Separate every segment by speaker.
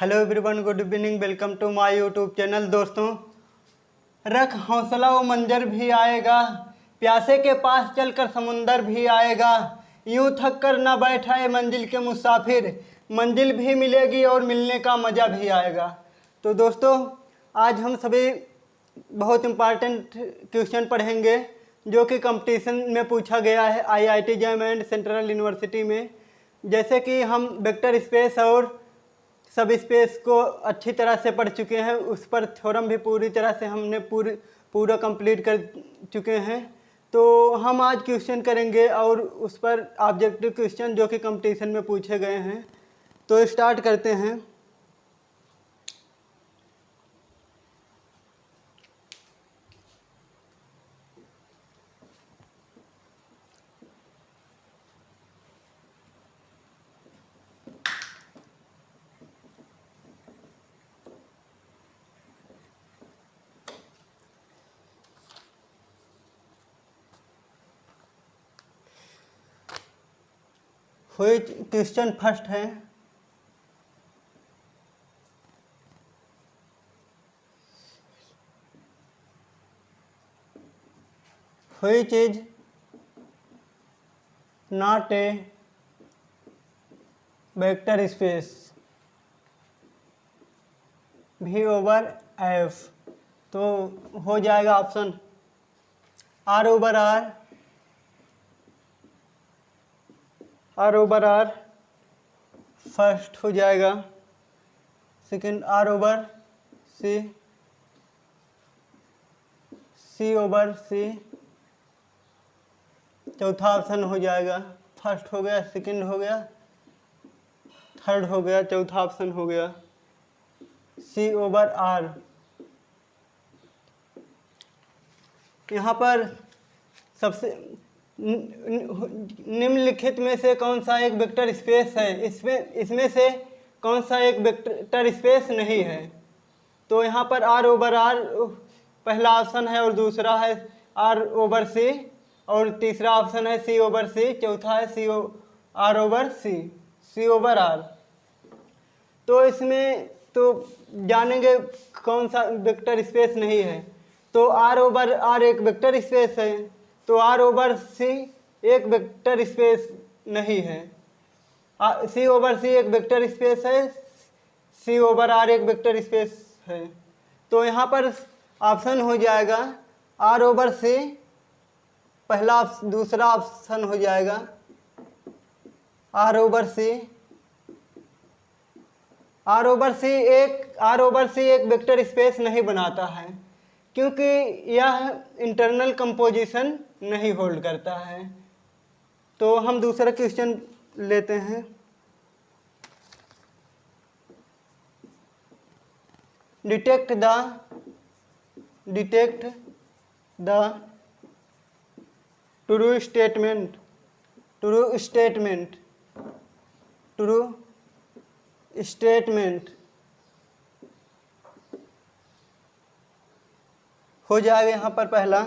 Speaker 1: Hello everyone, good evening, welcome to my YouTube channel. दोस्तों, रख हौसला वो मंजर भी आएगा, प्यासे के पास चलकर समुंदर भी आएगा, यूं थक कर ना बैठा है मंजिल के मुसाफिर, मंजिल भी मिलेगी और मिलने का मज़ा भी आएगा। तो दोस्तों, आज हम सभी बहुत इम्पॉर्टेंट क्वेश्चन पढ़ेंगे जो कि कंपटीशन में पूछा गया है IIT jam and central university में। जैसे कि हम वेक्टर स्पेस और सब स्पेस को अच्छी तरह से पढ़ चुके हैं, उस पर थ्योरम भी पूरी तरह से हमने पूरा कंप्लीट कर चुके हैं। तो हम आज क्वेश्चन करेंगे और उस पर ऑब्जेक्टिव क्वेश्चन जो कि कंपटीशन में पूछे गए हैं। तो स्टार्ट करते हैं। क्वेश्चन फर्स्ट है, which is not a vector space V over F. तो हो जाएगा option R over R, R over R first हो जाएगा, second R over C, C over C, चौथा ऑप्शन हो जाएगा। फर्स्ट हो गया, सेकंड हो गया, थर्ड हो गया, चौथा ऑप्शन हो गया सी ओवर आर। यहाँ पर सबसे निम्नलिखित में से कौन सा एक वेक्टर स्पेस है, इसमें से कौन सा एक वेक्टर स्पेस नहीं है। तो यहाँ पर आर ओवर आर पहला ऑप्शन है और दूसरा है आर ओवर सी और तीसरा ऑप्शन है सी ओवर सी, चौथा है R over C, C over R. तो इसमें तो जानेंगे कौन सा वेक्टर स्पेस नहीं है। तो आर ओवर आर एक वेक्टर स्पेस है, तो आर ओवर सी एक वेक्टर स्पेस नहीं है। सी ओवर सी एक वेक्टर स्पेस है, सी ओवर आर एक वेक्टर स्पेस है। तो यहाँ पर ऑप्शन हो जाएगा आर ओवर सी, पहला दूसरा ऑप्शन हो जाएगा R over C. R over C एक वेक्टर स्पेस नहीं बनाता है क्योंकि यह इंटरनल कंपोजिशन नहीं होल्ड करता है। तो हम दूसरा क्वेश्चन लेते हैं। डिटेक्ट द ट्रू स्टेटमेंट हो जाएगा यहाँ पर पहला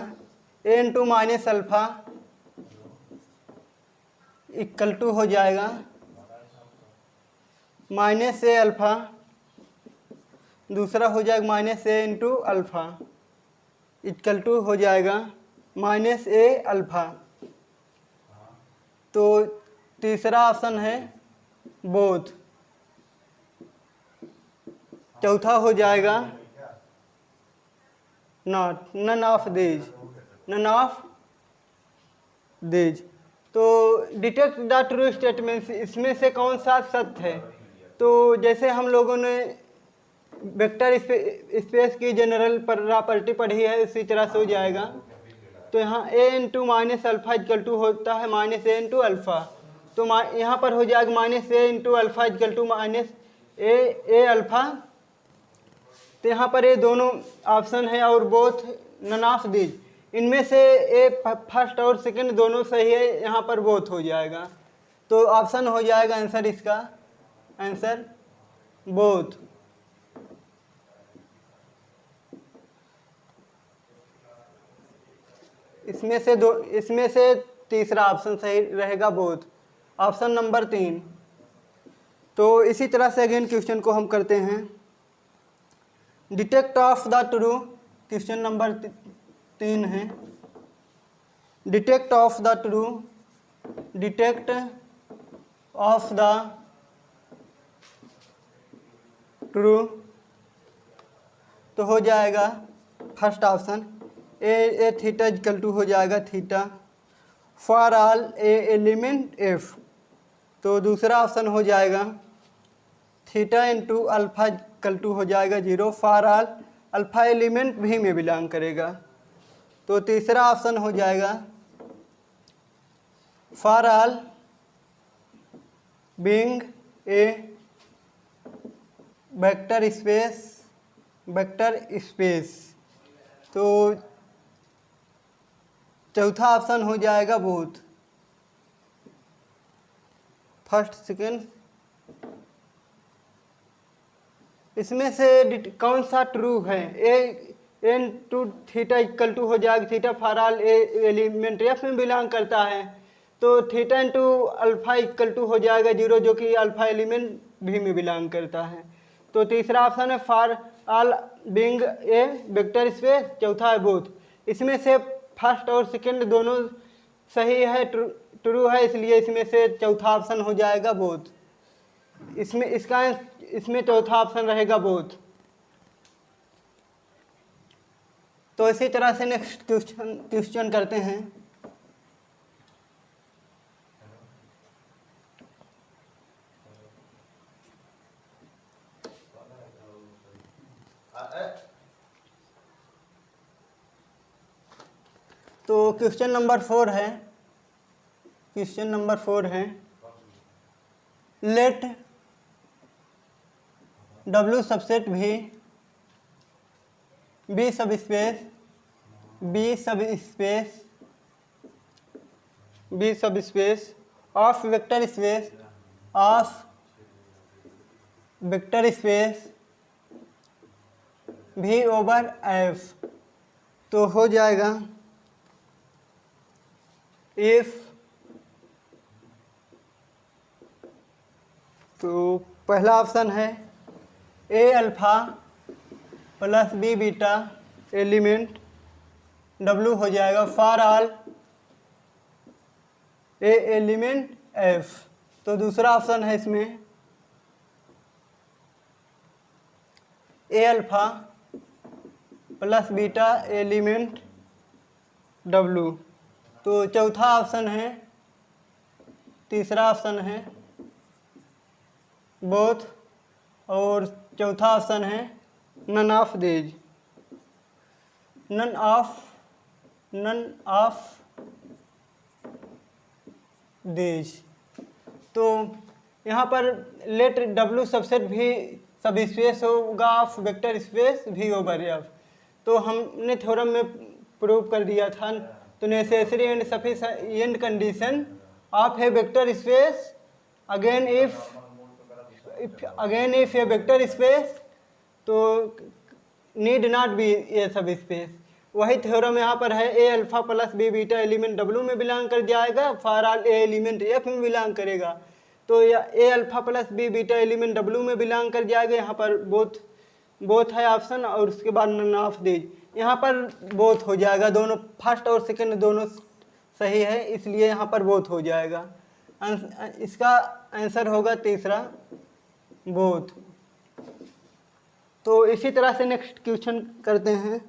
Speaker 1: a into minus alpha equal to हो जाएगा माइनस ए अल्फा, दूसरा हो जाएगा minus A into alpha equal to हो जाएगा माइनस ए अल्फा। तो तीसरा ऑप्शन है बोथ, चौथा हो जाएगा नन ऑफ दीज। तो डिटेक्ट द ट्रू स्टेटमेंट, इसमें से कौन सा सत्य है। तो जैसे हम लोगों ने वेक्टर स्पेस की जनरल प्रॉपर्टी पढ़ी है उसी तरह से हो जाएगा। तो यहाँ a into minus alpha equal to होता है माइनस ए इंटू अल्फा। तो यहाँ पर हो जाएगा minus A into alpha equal to minus A alpha. तो यहाँ पर ये दोनों ऑप्शन है और बोथ नन ऑफ दीज, इनमें से ए फर्स्ट और सेकंड दोनों सही है, यहाँ पर बोथ हो जाएगा। तो ऑप्शन हो जाएगा आंसर, इसका आंसर बोथ। इसमें से तीसरा ऑप्शन सही रहेगा बोथ, ऑप्शन नंबर 3। तो इसी तरह से अगेन क्वेश्चन को हम करते हैं। Detect of the true, question number 3 है। Detect of the true, detect of the true, तो हो जाएगा first option A theta equal to हो जाएगा theta for all A element F. तो दूसरा ऑप्शन हो जाएगा theta into alpha equal to हो जाएगा 0 फॉर ऑल अल्फा एलिमेंट भी में बिलोंग करेगा। तो तीसरा ऑप्शन हो जाएगा for all being a vector space. तो चौथा ऑप्शन हो जाएगा बोथ, फर्स्ट सेकेंड। इसमें से कौन सा ट्रू है? N to theta equal to हो जाएगा theta for all element F में बिलोंग करता है। तो theta into alpha equal to हो जाएगा 0 जो कि अल्फा एलिमेंट भी में बिलोंग करता है। तो तीसरा ऑप्शन है for all being a vector space, चौथा है बोथ। इसमें से फर्स्ट और सेकंड दोनों सही है, ट्रू है, इसलिए इसमें से चौथा ऑप्शन हो जाएगा बोथ। इसमें चौथा ऑप्शन रहेगा बोथ। तो इसी तरह से नेक्स्ट क्वेश्चन करते हैं। तो क्वेश्चन नंबर 4 है। क्वेश्चन नंबर 4 है let W subset V be subspace of vector space V over F. तो हो जाएगा इफ, तो पहला ऑप्शन है a alpha plus b beta element W हो जाएगा for all A element F. तो दूसरा ऑप्शन है इसमें a alpha plus beta element W। तो चौथा ऑप्शन है, तीसरा ऑप्शन है बोथ, और चौथा ऑप्शन है none of these, none of these. तो यहाँ पर लेट W सबसेट भी सब स्पेस होगा of vector space V over F. तो हमने थ्योरम में प्रूव कर दिया था। तो necessary and sufficient condition of a vector space again if a vector space तो need not be a subspace. वही थ्योरम यहाँ पर है a alpha plus b beta element W में बिलोंग कर जाएगा for all A element F में belong करेगा। तो a alpha plus b beta element W में बिलोंग कर जाएगा। यहाँ पर बोथ है ऑप्शन, और उसके बाद नन ऑफ दीज। यहाँ पर बोथ हो जाएगा, दोनों फर्स्ट और सेकंड दोनों सही है, इसलिए यहाँ पर बोथ हो जाएगा। इसका आंसर होगा तीसरा बोथ। तो इसी तरह से नेक्स्ट क्वेश्चन करते हैं।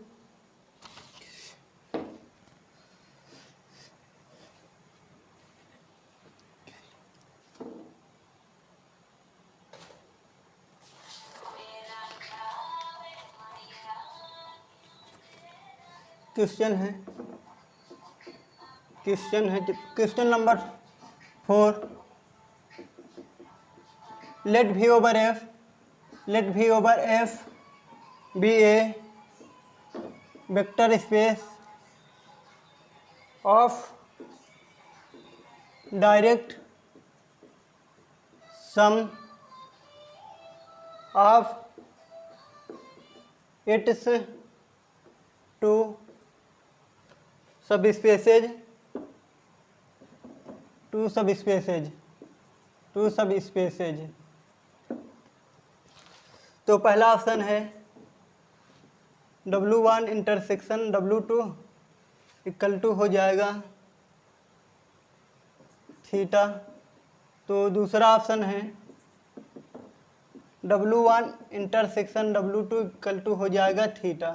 Speaker 1: Question number 4 let V over F be a vector space of direct sum of its two subspaces तो पहला ऑप्शन है W1 intersection W2 equal to हो जाएगा थीटा। तो दूसरा ऑप्शन है W1 intersection W2 equal to हो जाएगा थीटा।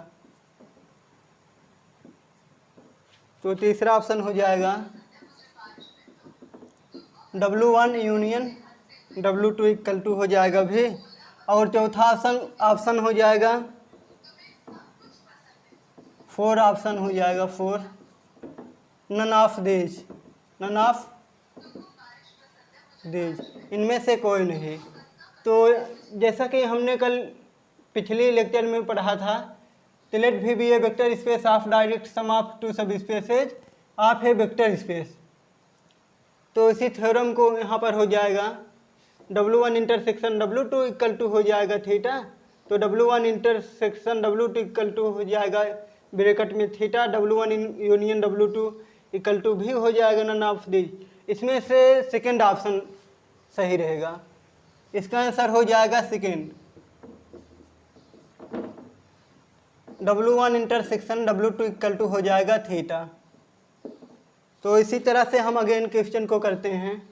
Speaker 1: तो तीसरा ऑप्शन हो जाएगा W1 union W2 equal to हो जाएगा भी। और चौथा ऑप्शन हो जाएगा 4 ऑप्शन हो जाएगा 4 नन ऑफ दीज इनमें से कोई नहीं। तो जैसा कि हमने कल पिछली लेक्चर में पढ़ा था, let V be a vector space of direct sum of two subspaces of a vector space. तो इसी थ्योरम को यहाँ पर हो जाएगा W1 intersection W2 equal to हो जाएगा थीटा। तो W1 intersection W2 equal to हो जाएगा ब्रैकेट में theta, W1 union W2 equal to भी हो जाएगा नन ऑफ दीज। इसमें से सेकेंड ऑप्शन सही रहेगा, इसका आंसर हो जाएगा second W1 intersection W2 equal to हो जाएगा थीटा। तो इसी तरह से हम अगेन क्वेश्चन को करते हैं।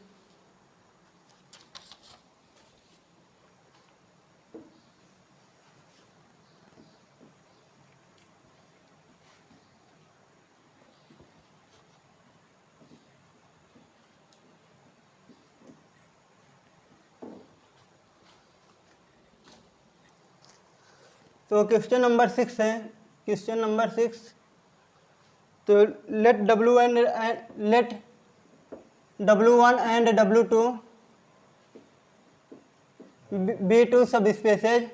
Speaker 1: तो क्वेश्चन नंबर 6 है, क्वेश्चन नंबर 6। तो late W1 and W2 B2 सब spaces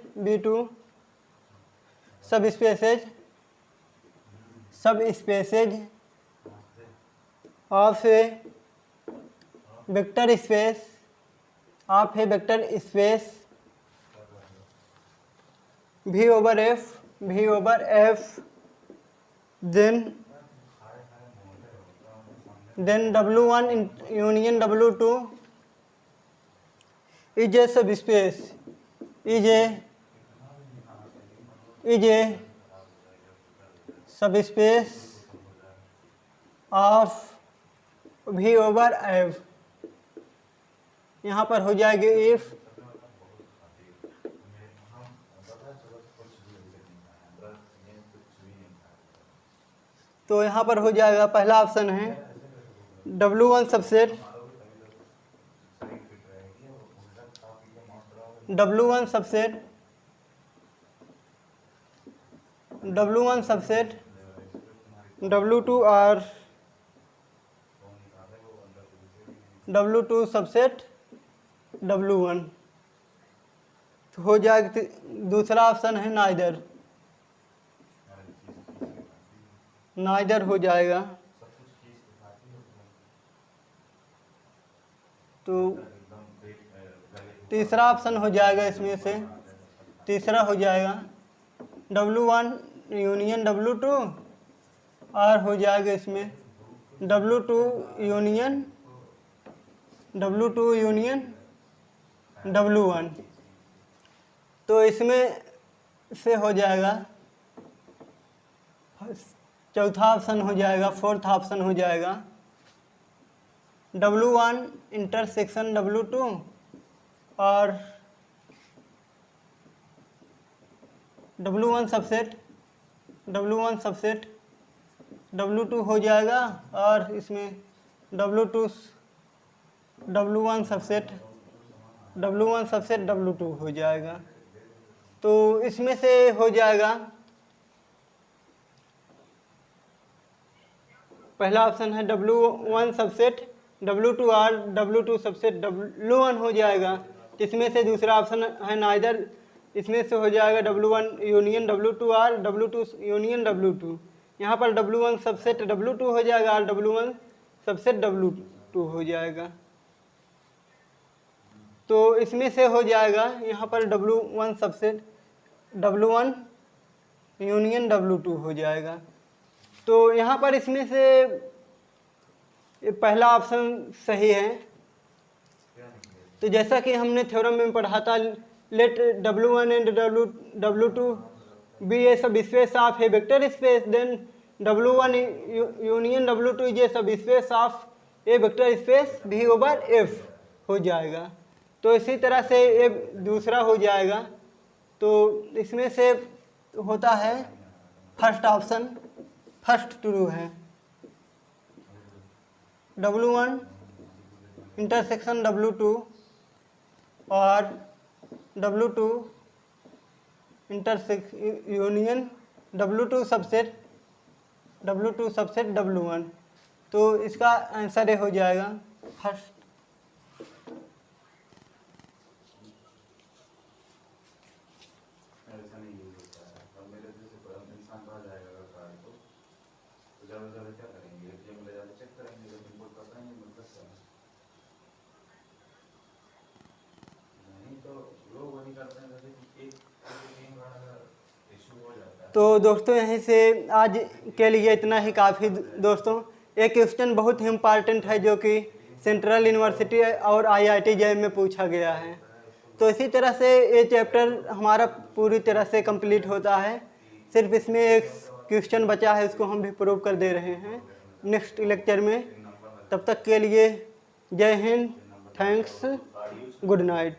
Speaker 1: of a vector space V over F then W1 union W2 is a subspace of V over F। यहाँ पर हो जाएगी इफ। तो यहाँ पर हो जाएगा पहला ऑप्शन है W1 सबसेट W2 और W2 सबसेट W1। तो हो जाएगा दूसरा ऑप्शन है नाइदर हो जाएगा। तो तीसरा ऑप्शन हो जाएगा, इसमें से तीसरा हो जाएगा W1 यूनियन W2 और हो जाएगा इसमें W2 यूनियन W1। तो इसमें से हो जाएगा चौथा ऑप्शन हो जाएगा, फोर्थ ऑप्शन हो जाएगा W1 इंटरसेक्शन W2 और W1 सबसेट W2 हो जाएगा और इसमें W1 सबसेट W2 हो जाएगा। तो इसमें से हो जाएगा पहला ऑप्शन है W1 सबसेट W2 और W2 सबसेट W1 हो जाएगा। इसमें से दूसरा ऑप्शन है नाइदर, इसमें से हो जाएगा W1 यूनियन W2 और W2 यूनियन W2। यहाँ पर W1 सबसेट W2 हो जाएगा और W1 सबसेट W2 हो जाएगा। तो इसमें से हो जाएगा यहाँ पर W1 subset W1 union W2 हो जाएगा। तो यहाँ पर इसमें से पहला ऑप्शन सही है। तो जैसा कि हमने थ्योरम में पढ़ा था, let W1 and W2 be a subspace of a vector space, then W1 union W2 is a subspace of a vector space V over F हो जाएगा। तो इसी तरह से ये दूसरा हो जाएगा। तो इसमें से होता है फर्स्ट ऑप्शन, फर्स्ट ट्रू है। W1 इंटरसेक्शन W2 और W2 union W2 subset W1। तो इसका आंसर ये हो जाएगा फर्स्ट। तो दोस्तों यहीं से आज के लिए इतना ही काफ़ी। दोस्तों एक क्वेश्चन बहुत ही इम्पॉर्टेंट है जो कि सेंट्रल यूनिवर्सिटी और IIT JEE में पूछा गया है। तो इसी तरह से ये चैप्टर हमारा पूरी तरह से कंप्लीट होता है। सिर्फ इसमें एक क्वेश्चन बचा है, उसको हम भी प्रूव कर दे रहे हैं नेक्स्ट लेक्चर में। तब तक के लिए जय हिंद, थैंक्स, गुड नाइट।